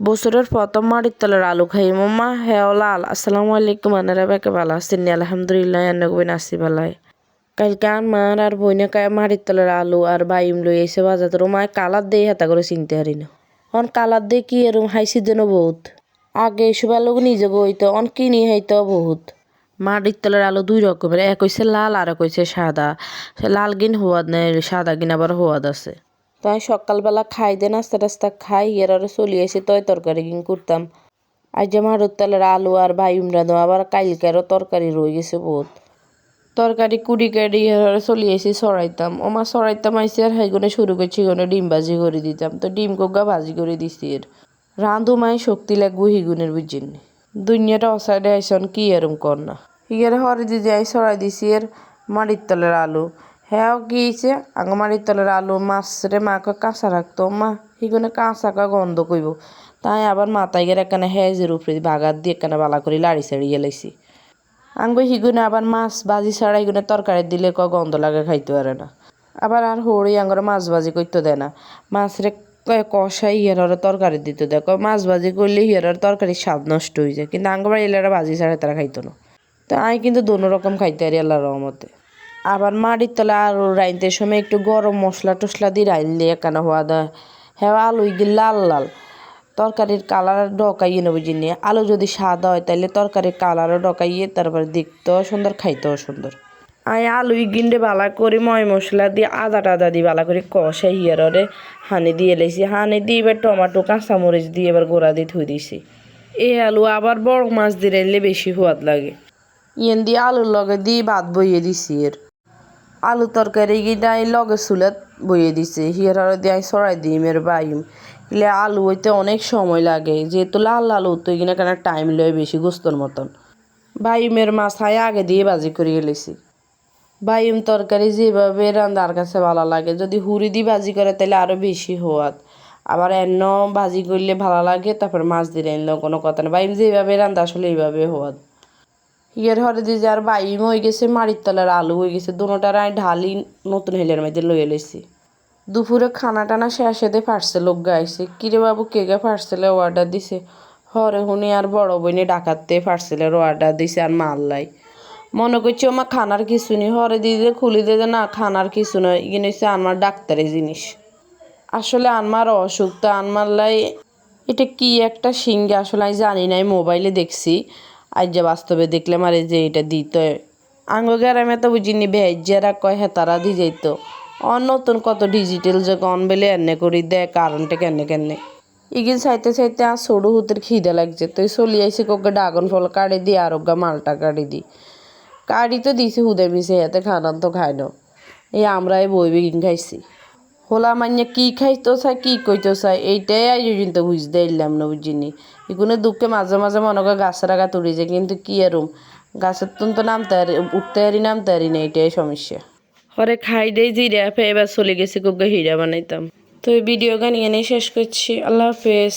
বছরের প্রথম মাটির তলের আলু খাই মাম্মা হেও লাল আসসালামু আলাইকুম আনারা বেকে ভালো আছেন আলহামদুলিল্লাহ এনে বইন আসি ভালাই কালকে আমার আর বইনে কায় মাটির তলের আলু আর বাইম লই এসে বাজার মায় কালার দিয়ে হাতা করে চিনতে হারি না অন কালার দিয়ে কি এরম হাইসি যেন বহুত আগে এসব আলু নিজে বইতো অন কিনি হাইতো বহুত মাটির তলের আলু দুই রকমের এক হইছে লাল আর এক হইছে সাদা লাল গিন হওয়াদ নেই সাদা গিন আবার হওয়াদ আছে তাই সকালবেলা খাই দে নাস্তা টাস্তা খাই এরারে চলি আসি তরকারি গিন করতাম আজ যে মারুর তেলের আলু আর বাইম রাঁধো আবার কালকেরও তরকারি রয়ে গেছে বহুত তরকারি কুড়ি কাড়ি এরারে চলি আসি সরাইতাম ওমা সরাইতাম আইসি আর হাইগুনে শুরু করছি গনে ডিম ভাজি করে দিতাম তো ডিম কোগা ভাজি করে দিছি এর রাঁধু মাই শক্তি লাগবো হিগুনের বুঝিন দুনিয়াটা অসাইডে আইসন কি এরম কর না হিগারে হরে দিদি আই সরাই দিছি এর মাটির তলের আলু হ্যাঁ গিয়েছে আগে মাটির তলের আলু মাছরে মাকে কাঁচা রাখতো মা হিগুনে কাঁচাকা গন্ধ কইব তাই আবার মাথায় গেলে একখানে হেজের উপরে বাগার দিয়ে একখানে বালা করে লাড়ি ছাড়িয়ে লাইছি আঙ্গ হিগুনে আবার মাছ ভাজি ছাড়া হিগুনে তরকারি দিলে গন্ধ লাগে খাইতে পারে না আবার আর হড়ি আঙ্গর মাছ ভাজি করতে দেয় না মাছরে কষাই হিয়ারে তরকারি দিতে দেয় মাছ ভাজি করলে হিয়ারের তরকারির স্বাদ নষ্ট হয়ে যায় কিন্তু আঙ্গবার এলারা ভাজি ছাড়া তারা খাইতো না তো আমি কিন্তু দোনো রকম খাইতে পারি আল্লাহর রহমতে আবার মাটির তলে আলু রাইনতে সময় একটু গরম মশলা টসলা দিয়ে রাইনলে একানা হওয়া দেয় হ্যাঁ আলু লাল লাল তরকারির কালার ডকাইয়ে নেবো জিনিস আলু যদি সাদা হয় তাহলে তরকারির কালারও ডকাইয়ে তারপরে দেখতেও সুন্দর খাইতেও সুন্দর আই আলু গিন্ডে বালা করে ময় মশলা দিয়ে আদা টাদা দিয়ে বালা করে কষাই হিয়ারে হানি দিয়ে লেছি হানি দিয়ে এবার টমাটো কাঁচামরিচ দিয়ে এবার গোড়া দিয়ে ধুই দিছি এই আলু আবার বড় মাছ দিয়ে রাইনলে বেশি সোয়াদ লাগে ইয়েন দিয়ে আলুর লগে দিয়ে ভাত বইয়ে দিছি এর আলু তরকারি গিয়ে লগে চুলাত বইয়ে দিছে হিয়ার দিয়ে সরাই দিই মের বাইম এলে আলু হইতে অনেক সময় লাগে যেহেতু লাল আলু তো এখানে কেন টাইম লয় বেশি গোস্তর মতন বাইমের মাছায় আগে দিয়ে ভাজি করিয়ে লেছি বাইম তরকারি যেভাবে রান্নার কাছে ভালো লাগে যদি হুড়ি দিয়ে ভাজি করে তাহলে আরও বেশি হওয়াত আবার এন্ন ভাজি করলে ভালো লাগে তারপর মাছ দিয়ে এনলেও কোনো কথা না বাইম যেভাবে রান্না আসলে এইভাবে হওয়াত হিয়ার হরে দিয়ে যে আর বাইম হয়ে গেছে মাটির তলার আলু হয়ে গেছে দুটার আমি ঢালি নতুন হেলের মধ্যে লইয়ে লইছি দুপুরে খানা টানা শেষে দিয়ে পার্সেল লোক গাইছে কিরে বাবু কে পার্সেলের অর্ডার দিছে হরে হুনি আর বড় বইনি ডাকাতে পার্সেলের অর্ডার দিছে আর মাল্লাই মনে করছি আমার খানার কিছু নেই হরে দিদি খুলি দিয়ে না খানার কিছু নয় ইগিন হচ্ছে আমার ডাক্তারের জিনিস আসলে আমার অসুখ তো আনমারলাই এটা কি একটা সিঙ্গে আসলে আমি জানি না মোবাইলে দেখছি আজ যে বাস্তবে দেখলাম আর যে এটা দিত আঙ্গ গ্রামে তো বুঝিনি ভেজ যারা কয় হ্যাঁ তারা দিয়ে যাইতো নতুন কত ডিজিটাল যে কন বেলে এনে করি দেয় কারণটা কেনে ইগিন চাইতে চাইতে আর সরু হুতের খিদে লাগছে তুই চলি আইসি কোকে ড্রাগন ফল কাটি দি আর মালটা কাটি দি কাটি তো দিছি হুদে মিশে হাতে খানান তো খাই না এই আমরা এই বই বিগিন খাইছি হোলা মান্য কি খাইতো চাই কি কইতো চাই এইটাই আই কিন্তু বুঝতে এলাম না বুঝিনি এগুলো দুঃখে মাঝে মাঝে মনে করে গাছের আগা তুলি যায় কিন্তু কি এরম গাছের তো নামতে পারি উঠতে পারি নামতে পারি না এইটাই সমস্যা হরে খাই দেই জিরা ফে এবার চলে গেছি কোকে হিরা বানাইতাম তো এই ভিডিও গান এনে শেষ করছি আল্লাহ হাফেজ।